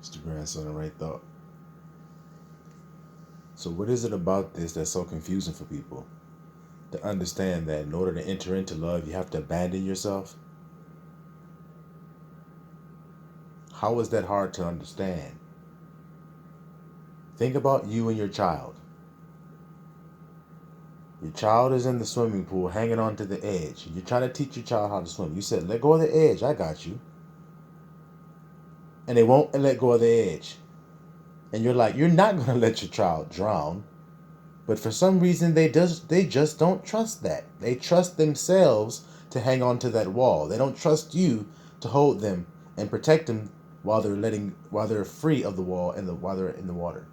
Mr. Grandson of Right Thought. So what is it about this that's so confusing for people? To understand that in order to enter into love, you have to abandon yourself? How is that hard to understand? Think about you and your child. Your child is in the swimming pool hanging onto the edge. You're trying to teach your child how to swim. You said, let go of the edge. I got you. And they won't let go of the edge. And you're like, you're not going to let your child drown. But for some reason, they just don't trust that. They trust themselves to hang on to that wall. They don't trust you to hold them and protect them while they're free of the wall and while they're in the water.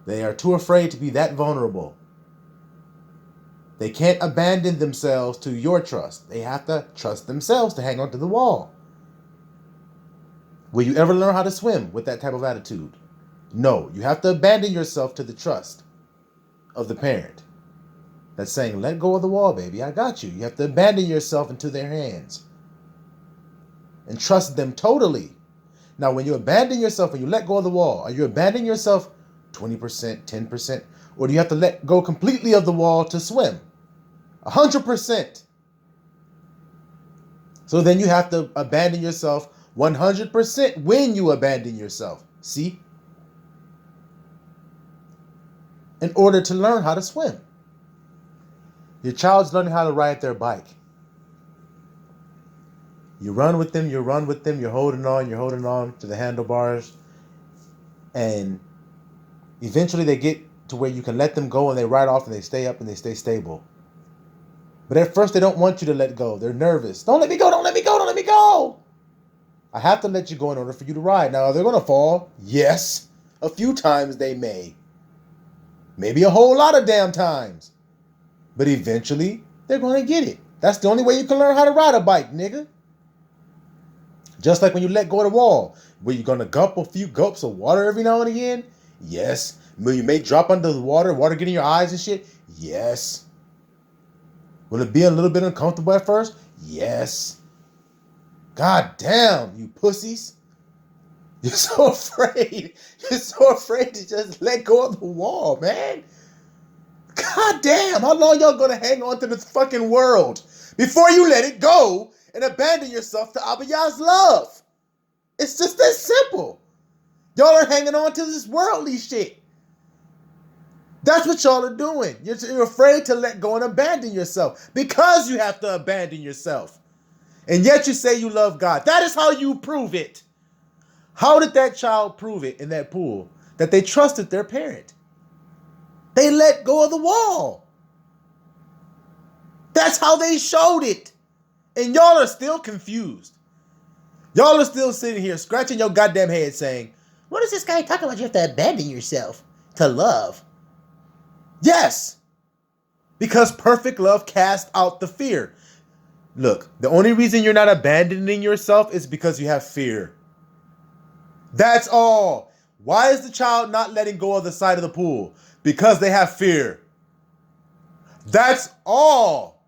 They are too afraid to be that vulnerable. They can't abandon themselves to your trust. They have to trust themselves to hang on to the wall. Will you ever learn how to swim with that type of attitude? No, you have to abandon yourself to the trust of the parent that's saying, let go of the wall, baby. I got you. You have to abandon yourself into their hands and trust them totally. Now, when you abandon yourself and you let go of the wall, are you abandoning yourself 20%, 10%? Or do you have to let go completely of the wall to swim? 100%. So then you have to abandon yourself 100% when you abandon yourself. See? In order to learn how to swim. Your child's learning how to ride their bike. You run with them, you're holding on to the handlebars. And eventually they get to where you can let them go and they ride off and they stay up and they stay stable. But at first they don't want you to let go. They're nervous. Don't let me go, don't let me go, don't let me go. I have to let you go in order for you to ride. Now, are they going to fall? Yes. A few times they may. Maybe a whole lot of damn times. But eventually, they're going to get it. That's the only way you can learn how to ride a bike, nigga. Just like when you let go of the wall. Were you going to gulp a few gulps of water every now and again? Yes. Will you may drop under the water get in your eyes and shit? Yes. Will it be a little bit uncomfortable at first? Yes. God damn, you pussies. You're so afraid. You're so afraid to just let go of the wall, man. God damn, how long y'all gonna hang on to this fucking world before you let it go and abandon yourself to Abba Yah's love? It's just that simple. Y'all are hanging on to this worldly shit. That's what y'all are doing. You're afraid to let go and abandon yourself because you have to abandon yourself. And yet you say you love God. That is how you prove it. How did that child prove it in that pool? That they trusted their parent. They let go of the wall. That's how they showed it. And y'all are still confused. Y'all are still sitting here scratching your goddamn head saying, what is this guy talking about? You have to abandon yourself to love. Yes. Because perfect love casts out the fear. Look, the only reason you're not abandoning yourself is because you have fear. That's all. Why is the child not letting go of the side of the pool? Because they have fear. That's all.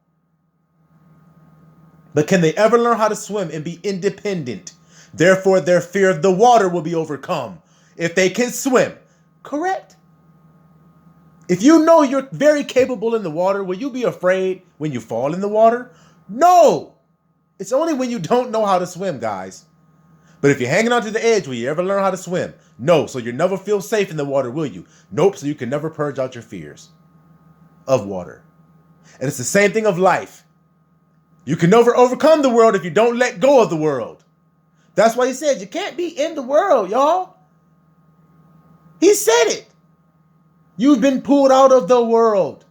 But can they ever learn how to swim and be independent? Therefore, their fear of the water will be overcome. If they can swim. Correct? If you know you're very capable in the water, will you be afraid when you fall in the water? No. It's only when you don't know how to swim, guys. But if you're hanging onto the edge, will you ever learn how to swim? No, so you never feel safe in the water, will you? Nope, so you can never purge out your fears of water. And it's the same thing of life. You can never overcome the world if you don't let go of the world. That's why he said you can't be in the world, y'all. He said it. You've been pulled out of the world.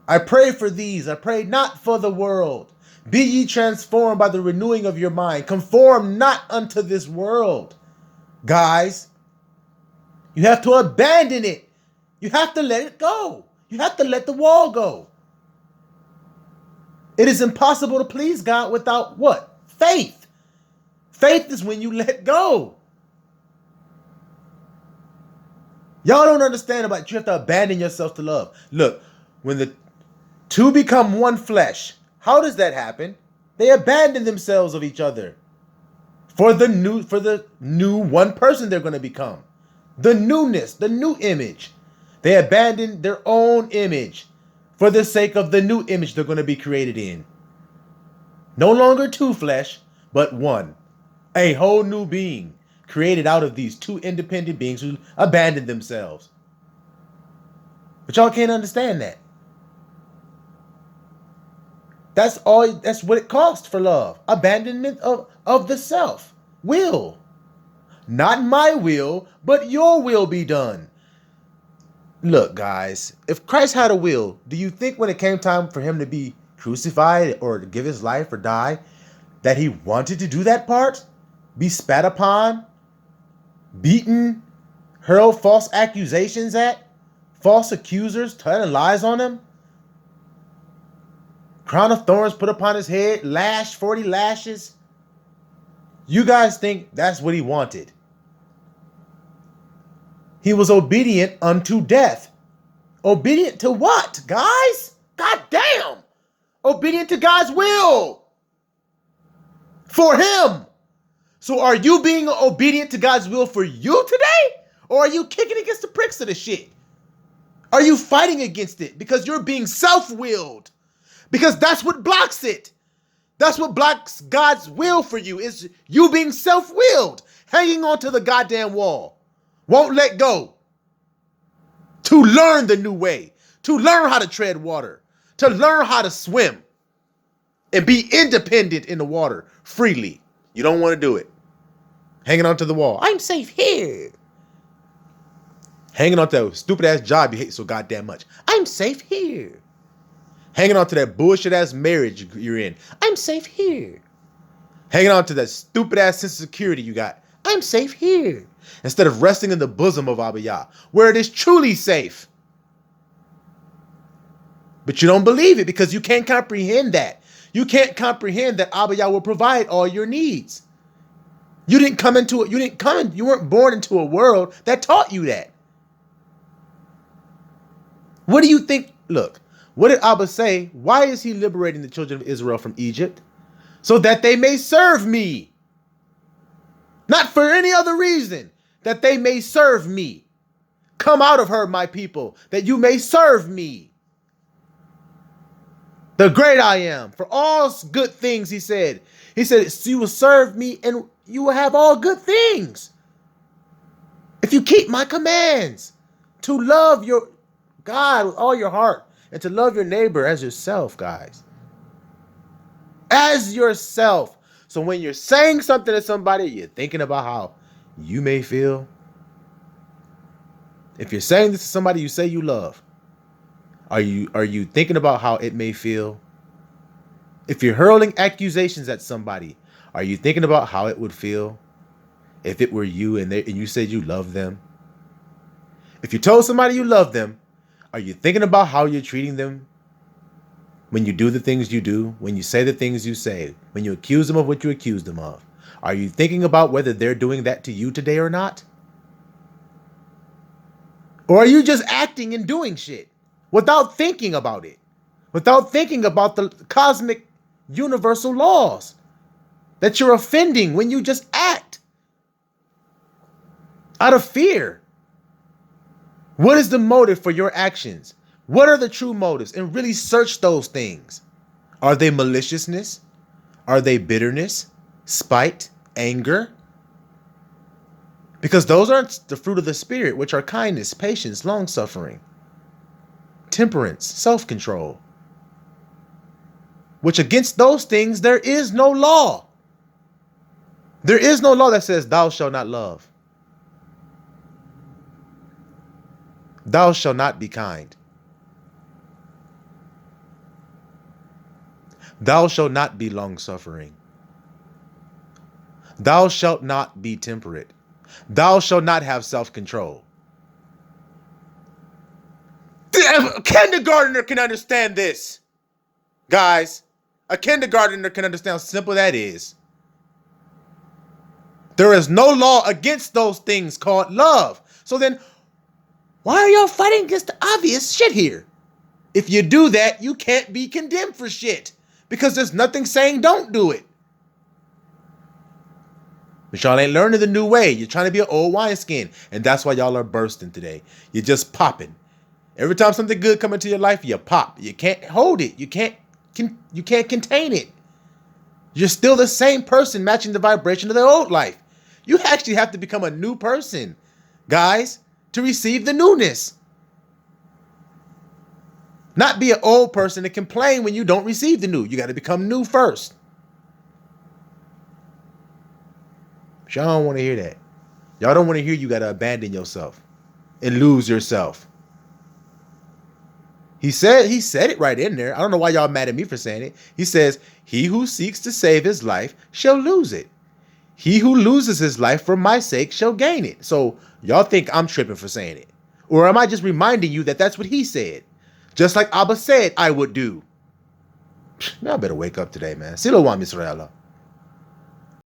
I pray for these. I pray not for the world. Be ye transformed by the renewing of your mind. Conform not unto this world. Guys, you have to abandon it. You have to let it go. You have to let the wall go. It is impossible to please God without what? Faith. Faith is when you let go. Y'all don't understand about it. You have to abandon yourself to love. Look, when the two become one flesh, how does that happen? They abandon themselves of each other for the new one person they're going to become. The newness, the new image. They abandoned their own image for the sake of the new image they're going to be created in. No longer two flesh, but one. A whole new being created out of these two independent beings who abandoned themselves. But y'all can't understand that. That's what it costs for love. Abandonment of the self. Will. Not my will, but your will be done. Look, guys, if Christ had a will, do you think when it came time for him to be crucified or to give his life or die, that he wanted to do that part? Be spat upon? Beaten? Hurl false accusations at? False accusers telling lies on him? Crown of thorns put upon his head, lashed 40 lashes. You guys think that's what he wanted? He was obedient unto death. Obedient to what, guys? God damn. Obedient to God's will. For him. So are you being obedient to God's will for you today? Or are you kicking against the pricks of the shit? Are you fighting against it because you're being self-willed? Because that's what blocks it. That's what blocks God's will for you, is you being self-willed, hanging onto the goddamn wall. Won't let go. To learn the new way, to learn how to tread water, to learn how to swim and be independent in the water freely. You don't want to do it. Hanging onto the wall. I'm safe here. Hanging on to that stupid ass job you hate so goddamn much. I'm safe here. Hanging on to that bullshit ass marriage you're in. I'm safe here. Hanging on to that stupid ass sense of security you got. I'm safe here. Instead of resting in the bosom of Abba Yah, where it is truly safe. But you don't believe it because you can't comprehend that. You can't comprehend that Abba Yah will provide all your needs. You weren't born into a world that taught you that. What do you think? Look, what did Abba say? Why is he liberating the children of Israel from Egypt? So that they may serve me. Not for any other reason. That they may serve me. Come out of her, my people, that you may serve me. The great I am. For all good things, he said. He said, you will serve me and you will have all good things. If you keep my commands. To love your God with all your heart. And to love your neighbor as yourself, guys. As yourself. So when you're saying something to somebody, you're thinking about how you may feel. If you're saying this to somebody you say you love, are you thinking about how it may feel? If you're hurling accusations at somebody, are you thinking about how it would feel if it were you and you said you love them? If you told somebody you love them, are you thinking about how you're treating them when you do the things you do, when you say the things you say, when you accuse them of what you accuse them of? Are you thinking about whether they're doing that to you today or not? Or are you just acting and doing shit without thinking about it? Without thinking about the cosmic universal laws that you're offending when you just act out of fear? What is the motive for your actions? What are the true motives? And really search those things. Are they maliciousness? Are they bitterness, spite, anger? Because those aren't the fruit of the Spirit, which are kindness, patience, long-suffering, temperance, self-control. Which against those things, there is no law. There is no law that says, thou shalt not love. Thou shalt not be kind. Thou shalt not be long-suffering. Thou shalt not be temperate. Thou shalt not have self-control. A kindergartner can understand this. Guys, a kindergartner can understand how simple that is. There is no law against those things called love. So then, why are y'all fighting against the obvious shit here? If you do that, you can't be condemned for shit. Because there's nothing saying don't do it. But y'all ain't learning the new way. You're trying to be an old wineskin. And that's why y'all are bursting today. You're just popping. Every time something good comes into your life, you pop. You can't hold it. You can't contain it. You're still the same person matching the vibration of the old life. You actually have to become a new person, guys, to receive the newness. Not be an old person to complain when you don't receive the new. You got to become new first. But y'all don't want to hear that. Y'all don't want to hear you got to abandon yourself and lose yourself. He said it right in there. I don't know why y'all mad at me for saying it. He says, he who seeks to save his life shall lose it. He who loses his life for my sake shall gain it. So y'all think I'm tripping for saying it? Or am I just reminding you that that's what he said? Just like Abba said I would do. Y'all better wake up today, man. Silo wa Misraela.